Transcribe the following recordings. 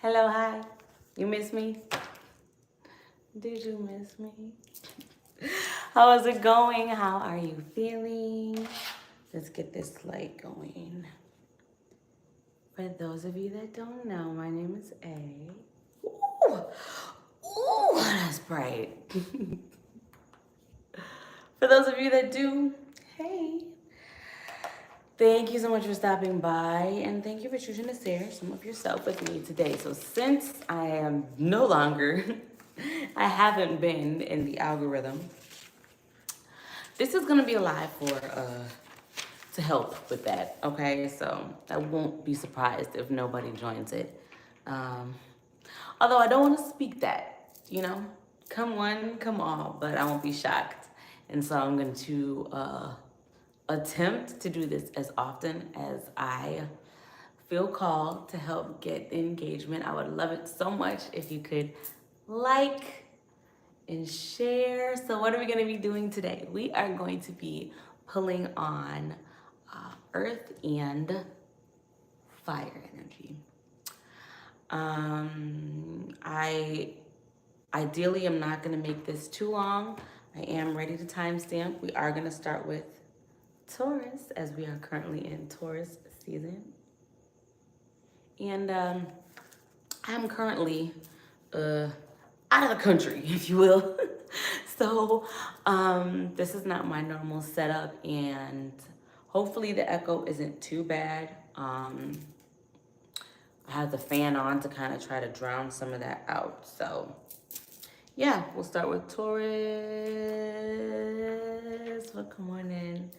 Hello, hi. You miss me? Did you miss me? How is it going? How are you feeling? Let's get this light going. For those of you that don't know, my name is A. Ooh, ooh, that's bright. For those of you that do, hey. Thank you so much for stopping by, and thank you for choosing to share some of yourself with me today. So since I am no longer, I haven't been in the algorithm, this is gonna be a live for to help with that, okay? So I won't be surprised if nobody joins it. Um, Although I don't want to speak that, you know, come one, come all, but I won't be shocked. And so I'm going to attempt to do this as often as I feel called to help get the engagement. I would love it so much if you could like and share. So what are we going to be doing today? We are going to be pulling on earth and fire energy. I ideally am not going to make this too long. I am ready to timestamp. We are going to start with Taurus, as we are currently in Taurus season. And I'm currently out of the country, if you will. So this is not my normal setup, and hopefully the echo isn't too bad. I have the fan on to kind of try to drown some of that out. So yeah, we'll start with Taurus. Well, come on in.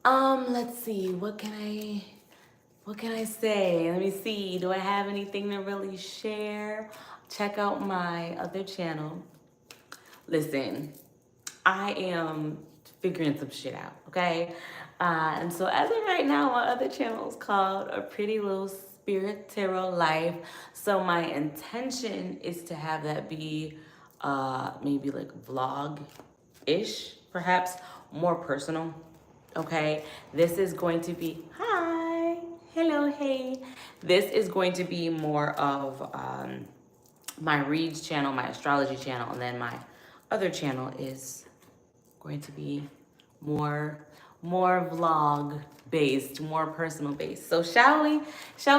Let's see. What can I say? Let me see. Do I have anything to really share? Check out my other channel. Listen, I am figuring some shit out, okay? And so as of right now, my other channel is called A Pretty Lil Tarot Life. So my intention is to have that be maybe like vlog-ish, perhaps more personal, okay? This is going to be, hi, hello, hey. This is going to be more of my reads channel, my astrology channel, and then my other channel is going to be more vlog based, more personal based. So shall we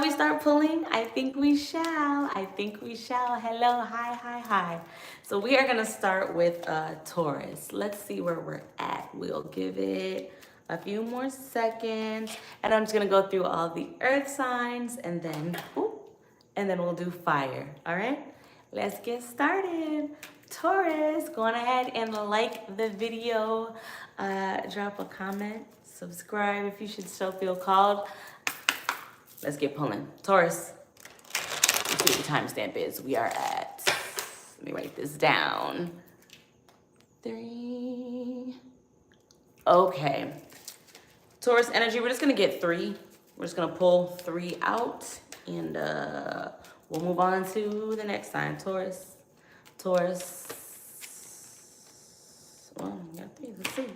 start pulling? I think we shall. Hello, hi. So we are gonna start with Taurus. Let's see where we're at. We'll give it a few more seconds, and I'm just gonna go through all the earth signs, and then we'll do fire. All right, let's get started. Taurus, go on ahead and like the video, drop a comment, subscribe if you should still feel called. Let's get pulling. Taurus, let's see what the timestamp is. We are at, let me write this down. 3. Okay. Taurus energy, we're just gonna get 3. We're just gonna pull 3 out, and we'll move on to the next sign. Taurus. Well, we got 3. Let's see.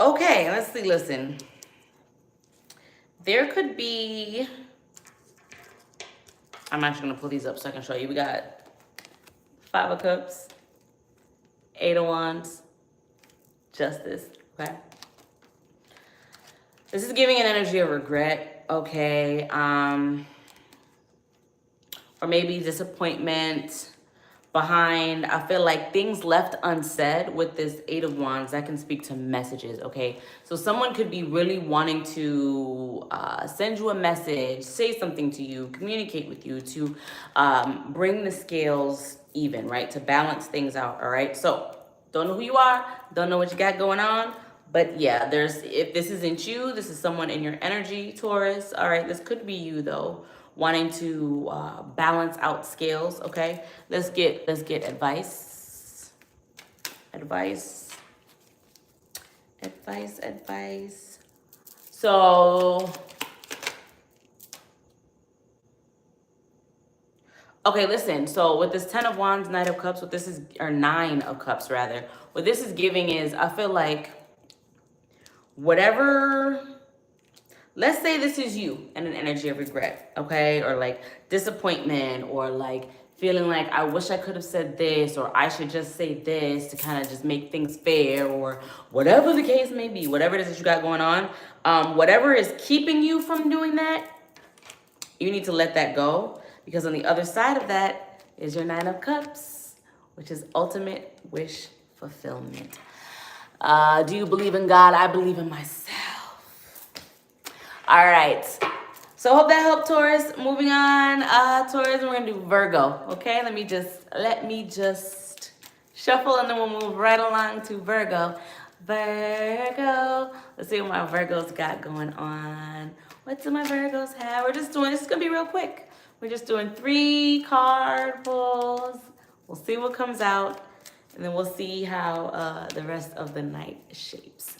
Okay, let's see. Listen. There could be. I'm actually gonna pull these up so I can show you. We got 5 of Cups, 8 of Wands, Justice. Okay. This is giving an energy of regret. Okay. Or maybe disappointment behind. I feel like things left unsaid with this 8 of Wands. That can speak to messages, okay? So someone could be really wanting to send you a message, say something to you, communicate with you, to bring the scales even, right? To balance things out, all right? So don't know who you are, don't know what you got going on, but yeah, if this isn't you, this is someone in your energy, Taurus. All right, this could be you though, wanting to balance out scales. Okay, let's get advice. So okay, listen. So with this 10 of Wands, Knight of Cups, or 9 of Cups rather, what this is giving is, I feel like whatever let's say this is you and an energy of regret, okay? Or like disappointment, or like feeling like I wish I could have said this, or I should just say this to kind of just make things fair, or whatever the case may be, whatever it is that you got going on, whatever is keeping you from doing that, you need to let that go, because on the other side of that is your Nine of Cups, which is ultimate wish fulfillment. Do you believe in God? I believe in myself. All right. So hope that helped, Taurus. Moving on, Taurus, we're gonna do Virgo. Okay, let me just shuffle, and then we'll move right along to Virgo. Virgo. Let's see what my Virgos got going on. What do my Virgos have? We're just doing, this is gonna be real quick. We're just doing 3 card pulls. We'll see what comes out, and then we'll see how the rest of the night shapes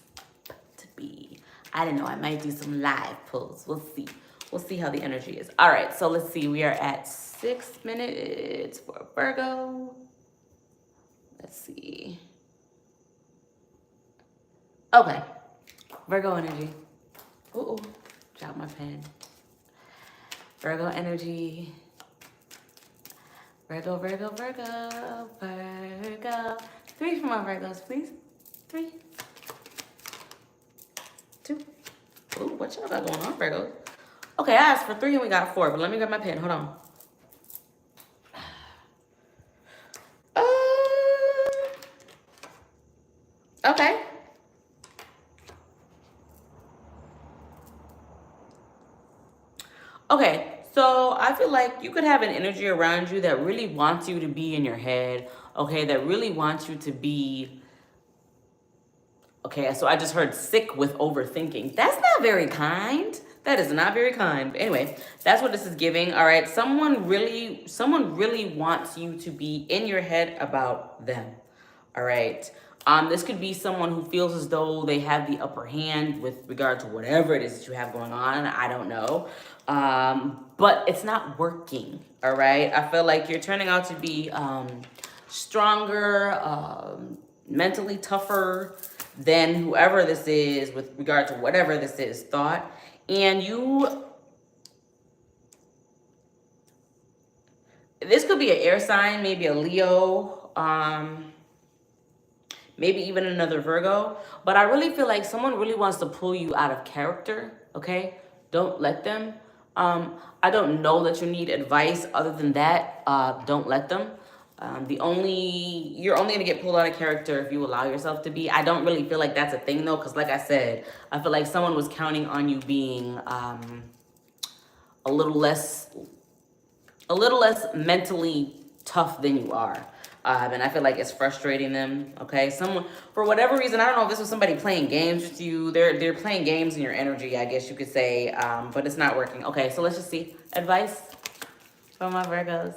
up to be. I don't know, I might do some live pulls. We'll see. We'll see how the energy is. All right, so let's see. We are at 6 minutes for Virgo. Let's see. Okay, Virgo energy. Ooh, drop my pen. Virgo energy. Virgo, Virgo, Virgo, Virgo. 3 for my Virgos, please. 3, 2. Ooh, what y'all got going on, Virgos? Okay, I asked for 3 and we got 4, but let me grab my pen. Hold on. Okay. Okay, so I feel like you could have an energy around you that really wants you to be in your head, okay, that really wants you to be, okay, so I just heard sick with overthinking. That's not very kind. That is not very kind. But anyway, that's what this is giving. All right, someone really wants you to be in your head about them. All right. This could be someone who feels as though they have the upper hand with regard to whatever it is that you have going on. I don't know. But it's not working. All right. I feel like you're turning out to be stronger, mentally tougher than whoever this is with regard to whatever this is thought. And this could be an air sign, maybe a Leo, maybe even another Virgo, but I really feel like someone really wants to pull you out of character, okay? Don't let them. I don't know that you need advice other than that. Don't let them. You're only gonna get pulled out of character if you allow yourself to be. I don't really feel like that's a thing though, because like I said, I feel like someone was counting on you being a little less mentally tough than you are. And I feel like it's frustrating them, okay? Someone, for whatever reason, I don't know if this was somebody playing games with you. They're playing games in your energy, I guess you could say, but it's not working. Okay, so let's just see. Advice from my Virgos.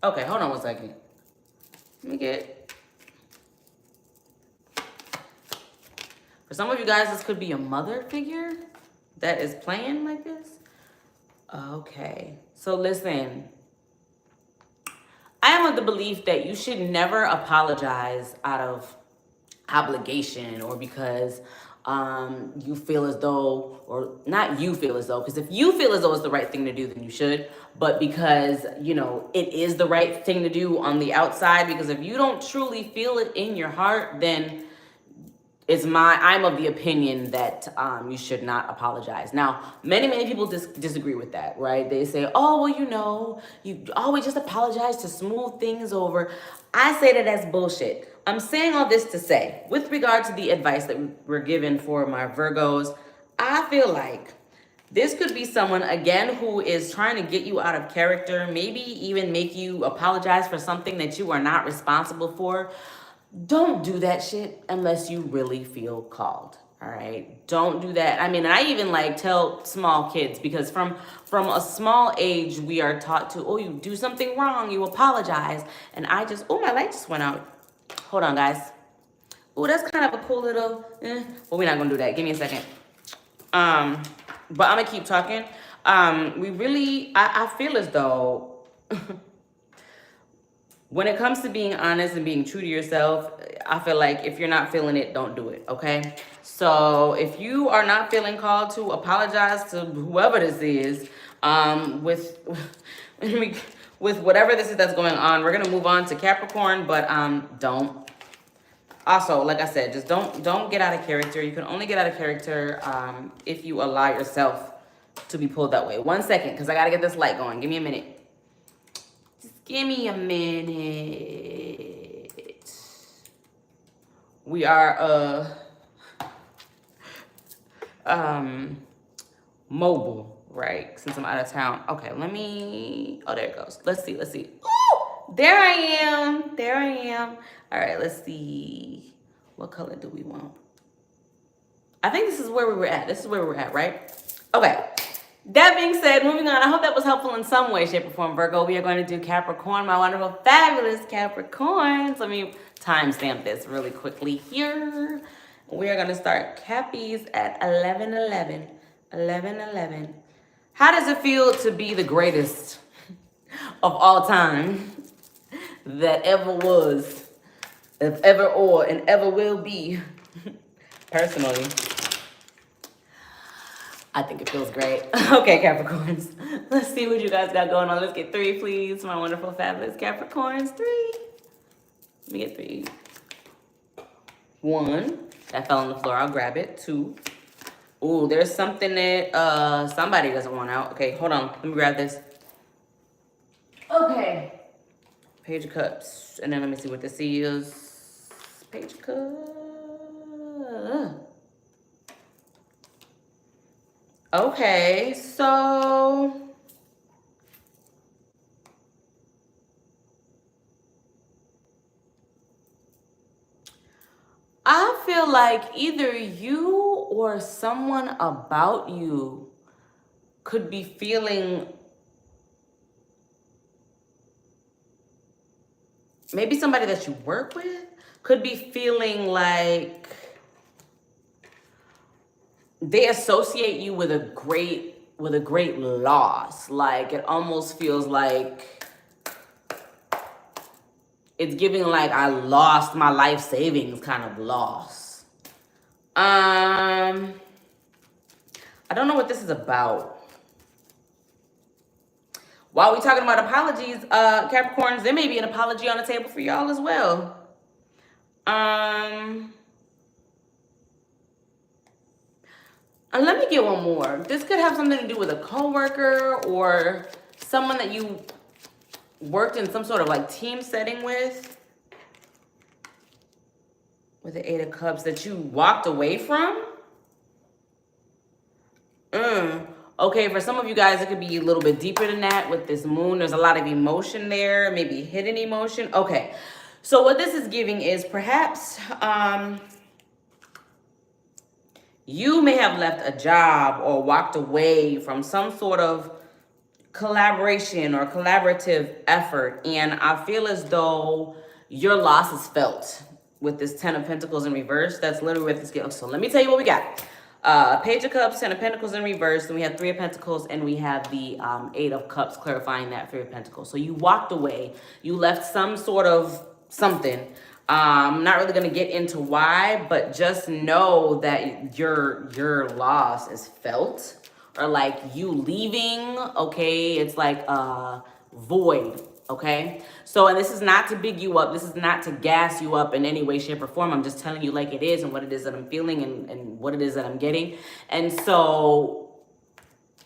Okay, hold on 1 second. Let me get... For some of you guys, this could be a mother figure that is playing like this. Okay, so listen, I am of the belief that you should never apologize out of obligation or because you feel as though, or not you feel as though, because if you feel as though it's the right thing to do, then you should, but because, you know, it is the right thing to do on the outside, because if you don't truly feel it in your heart, then I'm of the opinion that you should not apologize. Now, many people disagree with that, right? They say, oh, well, you know, you always just apologize to smooth things over. I say that that's bullshit. I'm saying all this to say, with regard to the advice that we're given for my Virgos, I feel like this could be someone, again, who is trying to get you out of character, maybe even make you apologize for something that you are not responsible for. Don't do that shit unless you really feel called. All right, don't do that. I mean, I even like tell small kids, because from a small age we are taught to, oh, you do something wrong, you apologize. And I just, oh, my light just went out. Hold on, guys. Oh, that's kind of a cool little. Well, we're not gonna do that. Give me a second. But I'm gonna keep talking. I feel as though when it comes to being honest and being true to yourself, I feel like if you're not feeling it, don't do it, okay? So if you are not feeling called to apologize to whoever this is, with with whatever this is that's going on, we're gonna move on to Capricorn, but don't. Also, like I said, just don't get out of character. You can only get out of character if you allow yourself to be pulled that way. 1 second, because I gotta get this light going. Give me a minute. Give me a minute. We are mobile, right? Since I'm out of town. Okay, let me, oh, there it goes. Let's see. Ooh, there I am. All right, let's see. What color do we want? I think this is where we were at. Right? Okay. That being said, moving on. I hope that was helpful in some way, shape, or form, Virgo. We are going to do Capricorn, my wonderful, fabulous Capricorns. Let me timestamp this really quickly here. We are going to start Cappies at 11:11. 11:11. How does it feel to be the greatest of all time that ever was, if ever or, and ever will be? Personally, I think it feels great. Okay, Capricorns. Let's see what you guys got going on. Let's get 3, please. My wonderful, fabulous Capricorns. 3. Let me get 3. 1. That fell on the floor. I'll grab it. 2. Ooh, there's something that somebody doesn't want out. Okay, hold on. Let me grab this. Okay. Page of Cups. And then let me see what this is. Page of Cups. Okay, so I feel like either you or someone about you could be feeling, maybe somebody that you work with could be feeling like they associate you with a great loss. Like it almost feels like it's giving like I lost my life savings kind of loss. I don't know what this is about. While we're talking about apologies, Capricorns, there may be an apology on the table for y'all as well. And let me get one more. This could have something to do with a coworker or someone that you worked in some sort of like team setting with the 8 of Cups that you walked away from. Okay, for some of you guys, it could be a little bit deeper than that with this moon. There's a lot of emotion there, maybe hidden emotion. Okay, so what this is giving is perhaps you may have left a job or walked away from some sort of collaboration or collaborative effort, and I feel as though your loss is felt with this 10 of Pentacles in reverse. That's literally what this gives. So let me tell you what we got. Page of Cups, 10 of Pentacles in reverse, and we have 3 of Pentacles, and we have the 8 of Cups clarifying that 3 of Pentacles. So you walked away, you left some sort of something. I'm not really gonna get into why, but just know that your loss is felt, or like you leaving, okay? It's like a void, okay? So, and this is not to big you up. This is not to gas you up in any way, shape, or form. I'm just telling you like it is and what it is that I'm feeling and what it is that I'm getting. And so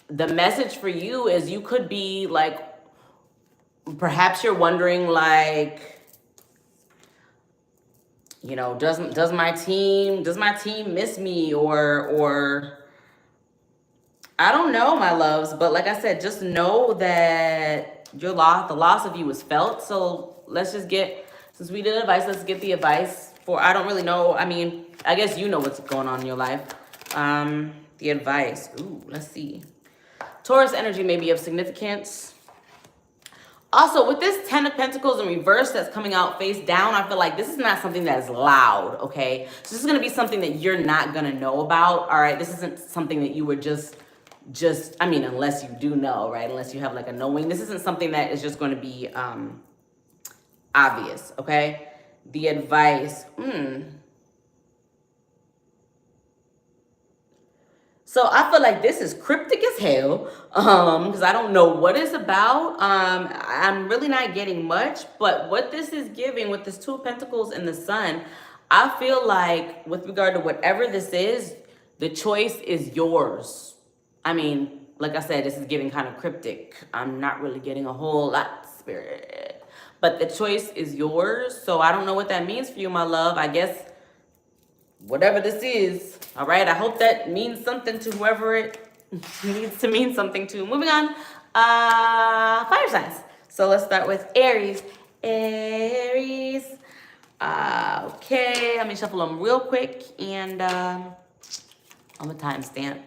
the message for you is you could be like, perhaps you're wondering like, you know, does my team miss me, or I don't know, my loves, but like I said, just know that the loss of you is felt. So let's just get, since we did advice, let's get the advice for, I don't really know. I mean, I guess you know what's going on in your life. The advice, ooh, let's see. Taurus energy may be of significance. Also, with this 10 of Pentacles in reverse that's coming out face down, I feel like this is not something that is loud, okay? So this is going to be something that you're not going to know about, all right? This isn't something that you would just, I mean, unless you do know, right? Unless you have like a knowing. This isn't something that is just going to be obvious, okay? The advice, So I feel like this is cryptic as hell, because I don't know what it's about. I'm really not getting much, but what this is giving with this Two of Pentacles and the Sun, I feel like with regard to whatever this is, the choice is yours. I mean, like I said, this is giving kind of cryptic. I'm not really getting a whole lot, Spirit. But the choice is yours. So I don't know what that means for you, my love. I guess whatever this is, all right? I hope that means something to whoever it needs to mean something to. Moving on, fire signs. So let's start with Aries. Aries. Okay, let me shuffle them real quick, and I'm a timestamp.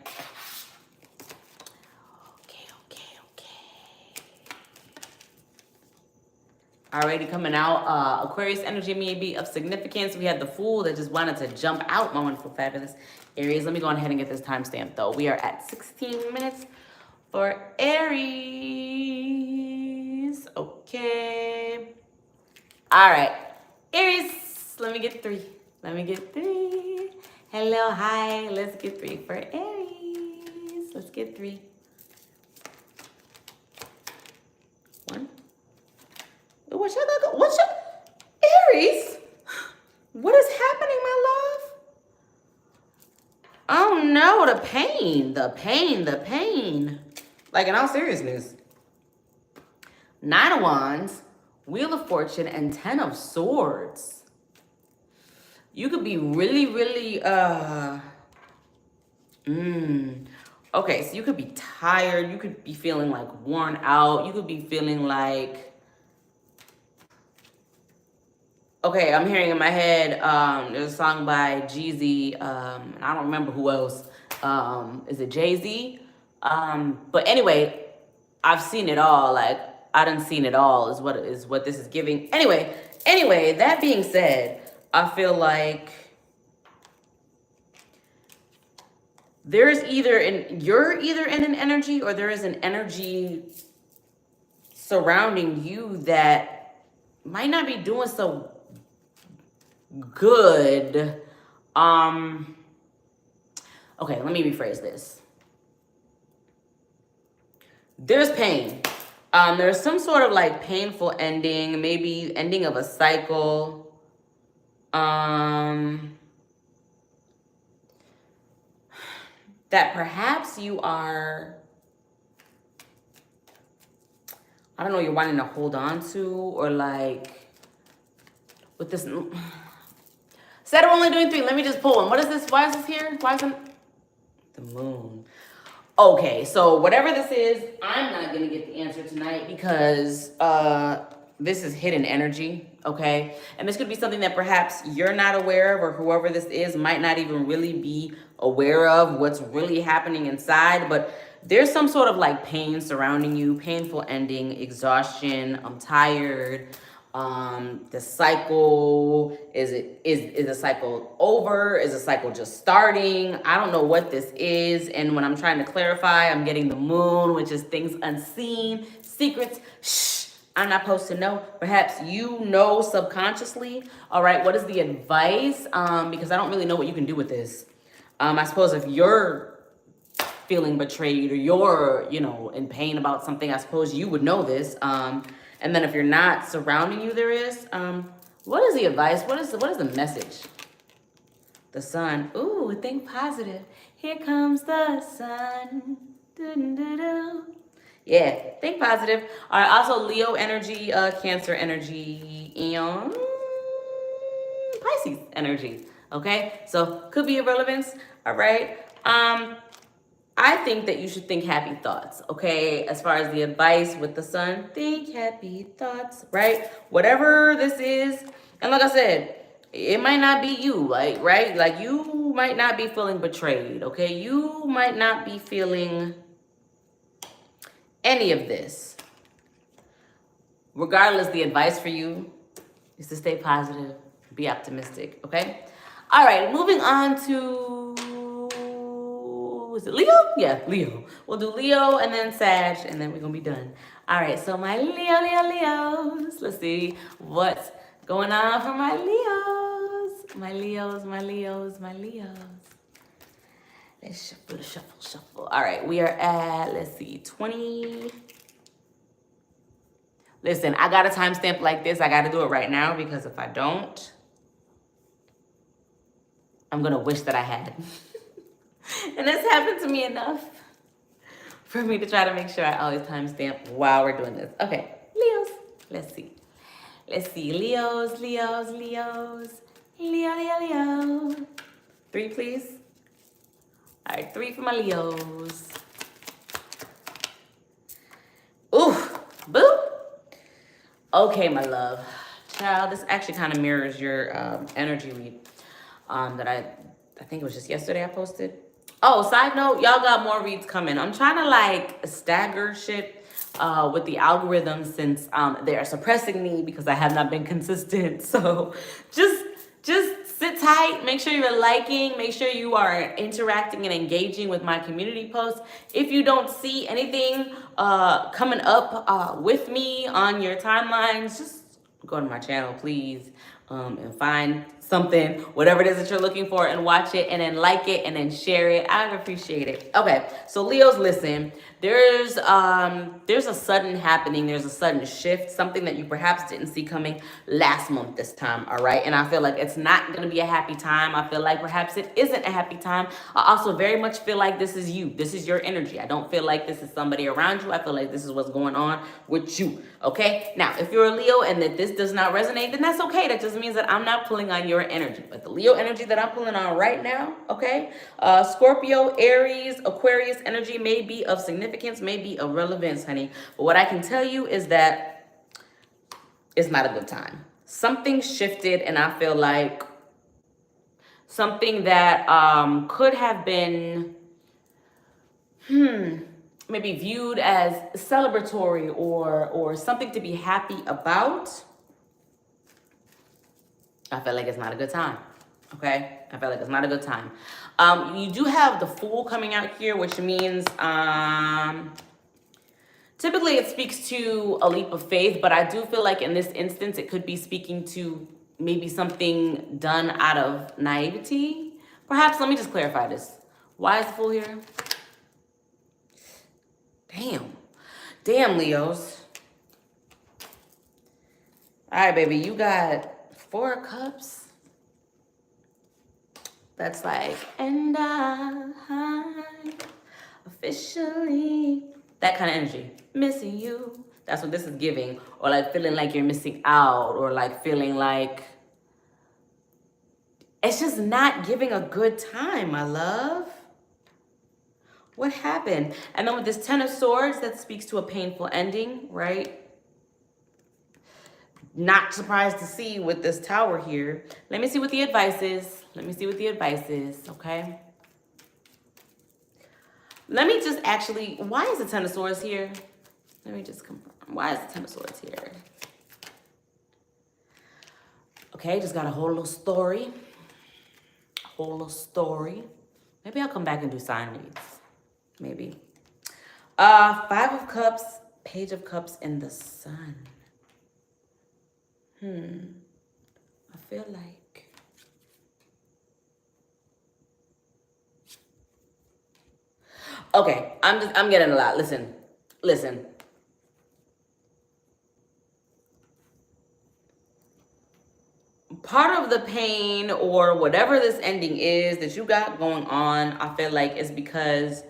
Already coming out, Aquarius energy may be of significance. We had the Fool that just wanted to jump out. My wonderful, fabulous Aries. Let me go ahead and get this timestamp, though. We are at 16 minutes for Aries. Okay. All right. Aries, let me get 3. Let me get 3. Hello, hi. Let's get 3 for Aries. Let's get 3. 1. What's your Aries? What is happening, my love? Oh no, the pain. Like in all seriousness. 9 of Wands, Wheel of Fortune, and 10 of Swords. You could be really, okay, so you could be tired. You could be feeling like worn out. You could be feeling like, okay, I'm hearing in my head, there's a song by Jeezy, and I don't remember who else. Is it Jay-Z? But anyway, I've seen it all. Like, I done seen it all is what this is giving. Anyway, that being said, I feel like you're either in an energy, or there is an energy surrounding you that might not be doing so good. Okay, let me rephrase this. There's pain. There's some sort of like painful ending, maybe ending of a cycle. That perhaps you are, I don't know, you're wanting to hold on to, or like with this. Said we're only doing 3. Let me just pull one. What is this? Why is this here? Why is it the Moon? Okay, so whatever this is, I'm not gonna get the answer tonight because this is hidden energy, okay? And this could be something that perhaps you're not aware of, or whoever this is might not even really be aware of what's really happening inside, but there's some sort of like pain surrounding you, painful ending, exhaustion, I'm tired. The cycle, is the cycle over? Is the cycle just starting? I don't know what this is. And when I'm trying to clarify, I'm getting the Moon, which is things unseen, secrets. Shh, I'm not supposed to know. Perhaps you know subconsciously. All right, what is the advice? Because I don't really know what you can do with this. I suppose if you're feeling betrayed, or you're, in pain about something, I suppose you would know this. And then if you're not, surrounding you there is. What is the advice? What is the message? The Sun. Ooh, think positive. Here comes the sun. Doo-doo-doo-doo. Yeah, think positive. All right, also Leo energy, Cancer energy, and Pisces energy. Okay, so could be irrelevance. All right. I think that you should think happy thoughts, okay? As far as the advice with the Sun, think happy thoughts, right? Whatever this is, and like I said, it might not be you, like, right? Like, you might not be feeling betrayed, okay? You might not be feeling any of this. Regardless, the advice for you is to stay positive, be optimistic, okay? All right, moving on to, is it Leo? Yeah, Leo. We'll do Leo and then Sag, and then we're gonna be done. All right, so my Leos. Let's see what's going on for my Leos. My Leos, my Leos, my Leos. Let's shuffle, shuffle, shuffle. All right, we are at, let's see, 20. Listen, I got a timestamp like this. I got to do it right now because if I don't, I'm going to wish that I had. And that's happened to me enough for me to try to make sure I always timestamp while we're doing this. Okay, Leos. Let's see. Let's see. Leos, Leos, Leos. Leo, Leo, Leo. 3, please. All right, 3 for my Leos. Ooh, boo. Okay, my love. Child, this actually kind of mirrors your energy read that I think it was just yesterday I posted. Oh, side note, y'all got more reads coming. I'm trying to like stagger shit with the algorithm since they are suppressing me because I have not been consistent. So just sit tight. Make sure you're liking. Make sure you are interacting and engaging with my community posts. If you don't see anything coming up with me on your timelines, just go to my channel, please, and find something, whatever it is that you're looking for, and watch it, and then like it, and then share it. I appreciate it. Okay, so Leos, listen. There's a sudden happening. There's a sudden shift, something that you perhaps didn't see coming last month this time, all right? And I feel like it's not going to be a happy time. I feel like perhaps it isn't a happy time. I also very much feel like this is you. This is your energy. I don't feel like this is somebody around you. I feel like this is what's going on with you, okay? Now, if you're a Leo and that this does not resonate, then that's okay. That just means that I'm not pulling on your energy. But the Leo energy that I'm pulling on right now, okay? Scorpio, Aries, Aquarius energy may be of significance, may be of relevance, honey. But what I can tell you is that it's not a good time. Something shifted, and I feel like something that could have been, maybe viewed as celebratory or something to be happy about, I feel like it's not a good time. Okay, I feel like it's not a good time. You do have the Fool coming out here, which means typically it speaks to a leap of faith, but I do feel like in this instance it could be speaking to maybe something done out of naivety. Perhaps, let me just clarify this. Why is the Fool here? Damn, Leos. All right, baby, you got 4 of Cups. That's like, and I officially, that kind of energy, missing you. That's what this is giving. Or like feeling like you're missing out, or like feeling like it's just not giving a good time, my love. What happened? And then with this 10 of Swords, that speaks to a painful ending, right? Not surprised to see with this Tower here. Let me see what the advice is. Let me see what the advice is, okay? Let me just actually, why is the 10 of Swords here? Let me just confirm. Why is the 10 of Swords here? Okay, just got a whole little story. A whole little story. Maybe I'll come back and do sign reads. Maybe. 5 of Cups, Page of Cups, and the Sun. I feel like okay, I'm getting a lot. Listen. Part of the pain or whatever this ending is that you got going on, I feel like is because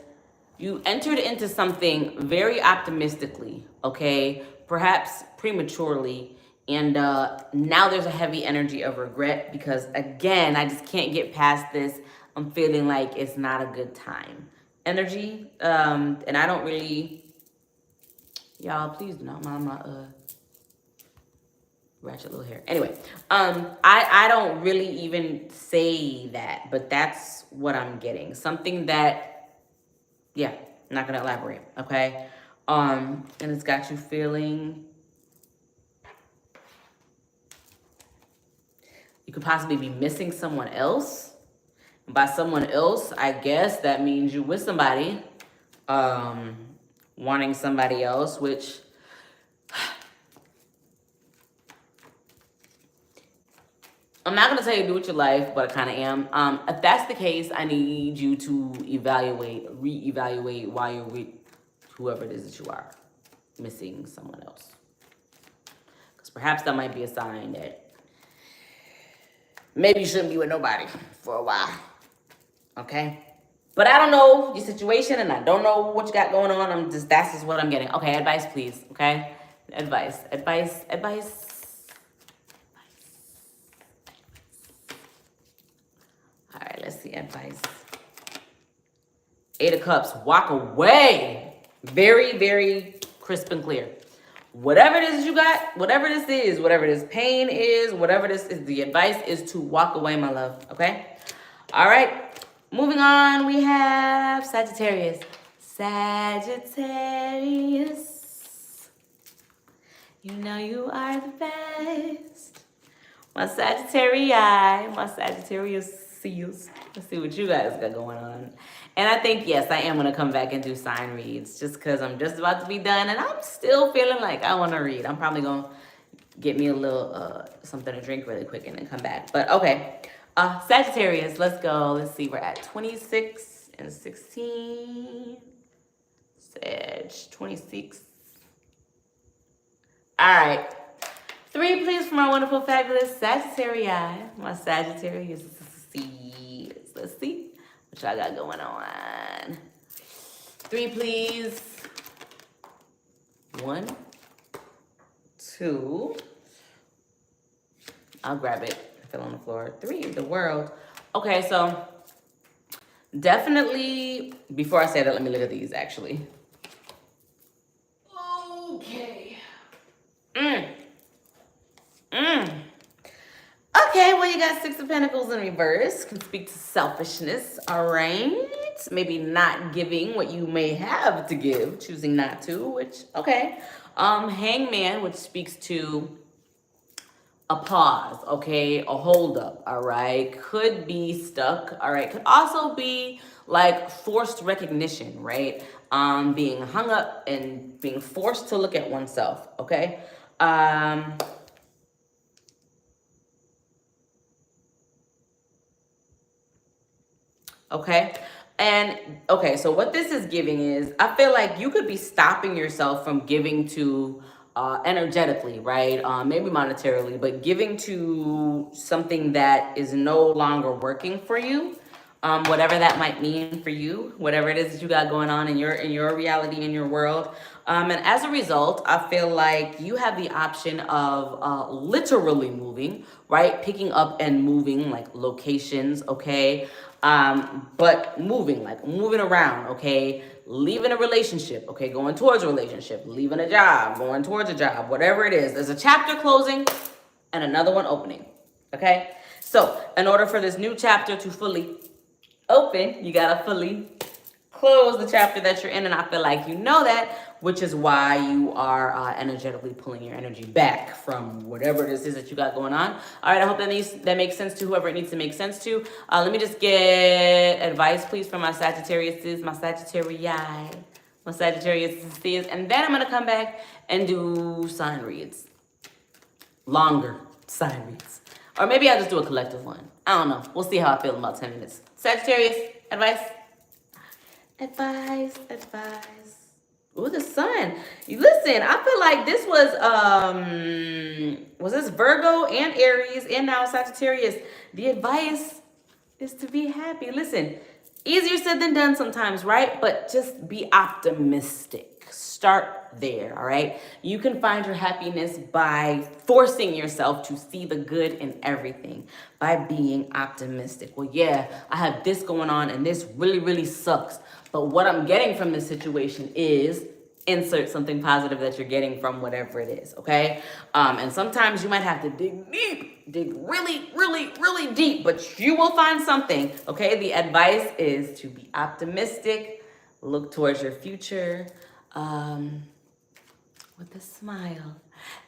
you entered into something very optimistically, okay? Perhaps prematurely. And now there's a heavy energy of regret because, again, I just can't get past this. I'm feeling like it's not a good time. Energy, and I don't really, y'all, please do not mind my ratchet little hair. Anyway, I don't really even say that, but that's what I'm getting. Something that, yeah, I'm not going to elaborate, okay? And it's got you feeling, you could possibly be missing someone else. And by someone else, I guess that means you with somebody, wanting somebody else, which I'm not going to tell you to do with your life, but I kind of am. If that's the case, I need you to reevaluate why you're with whoever it is that you are missing someone else. Because perhaps that might be a sign that maybe you shouldn't be with nobody for a while. Okay? But I don't know your situation and I don't know what you got going on. That's just what I'm getting. Okay, advice, please. Okay? Advice. All right, let's see advice. 8 of Cups, walk away. Very, very crisp and clear. Whatever it is you got, whatever this pain is, whatever this is, the advice is to walk away, my love, okay? All right, moving on, we have Sagittarius. Sagittarius, you know you are the best. My Sagittarius, my Sagittarius. Let's see what you guys got going on. And I think, yes, I am going to come back and do sign reads just because I'm just about to be done and I'm still feeling like I want to read. I'm probably going to get me a little something to drink really quick and then come back. But okay, Sagittarius, let's go. Let's see, we're at 26 and 16. Sag, 26. All right. 3, please, for my wonderful, fabulous Sagittarius. My Sagittarius. Let's see what y'all got going on. 3, please. 1, 2. I'll grab it. I fell on the floor. 3, the World. Okay, so definitely, before I say that, let me look at these, actually. Okay. Okay, well, you got 6 of Pentacles in reverse. Can speak to selfishness, all right? Maybe not giving what you may have to give, choosing not to, which, okay. Hangman, which speaks to a pause, okay? A hold up, all right? Could be stuck, all right? Could also be like forced recognition, right? Being hung up and being forced to look at oneself, okay? Okay. And okay, so what this is giving is, I feel like you could be stopping yourself from giving to energetically, right? Maybe monetarily, but giving to something that is no longer working for you. Whatever that might mean for you, whatever it is that you got going on in your reality, in your world. And as a result, I feel like you have the option of literally moving, right? Picking up and moving, like locations, okay? But moving, like moving around, okay? Leaving a relationship, okay? Going towards a relationship, leaving a job, going towards a job, whatever it is. There's a chapter closing and another one opening, okay? So in order for this new chapter to fully open, you gotta fully close the chapter that you're in, and I feel like you know that, which is why you are energetically pulling your energy back from whatever this is that you got going on. All right, I hope that makes sense to whoever it needs to make sense to. Let me just get advice, please, from my Sagittarius, my Sagittarius, and then I'm gonna come back and do sign reads, longer sign reads, or maybe I'll just do a collective one. I don't know. We'll see how I feel in about 10 minutes. Sagittarius, advice. Ooh, the sun. Listen, I feel like this was this Virgo and Aries and now Sagittarius. The advice is to be happy. Listen, easier said than done sometimes, right? But just be optimistic. Start there, all right? You can find your happiness by forcing yourself to see the good in everything, by being optimistic. Well, yeah, I have this going on and this really, really sucks. But what I'm getting from this situation is insert something positive that you're getting from whatever it is, okay? And sometimes you might have to dig deep, dig really, really, really deep, but you will find something, okay? The advice is to be optimistic, look towards your future, with a smile.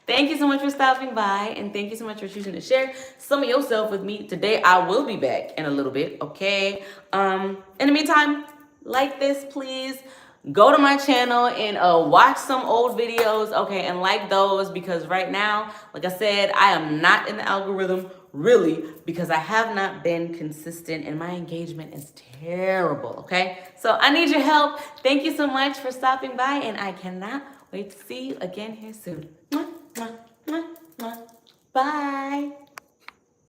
Thank you so much for stopping by, and thank you so much for choosing to share some of yourself with me today. I will be back in a little bit, okay? In the meantime, like this, please. Go to my channel and watch some old videos, okay, and like those, because right now, like I said, I am not in the algorithm really, because I have not been consistent and my engagement is terrible, okay? So I need your help. Thank you so much for stopping by, and I cannot wait to see you again here soon.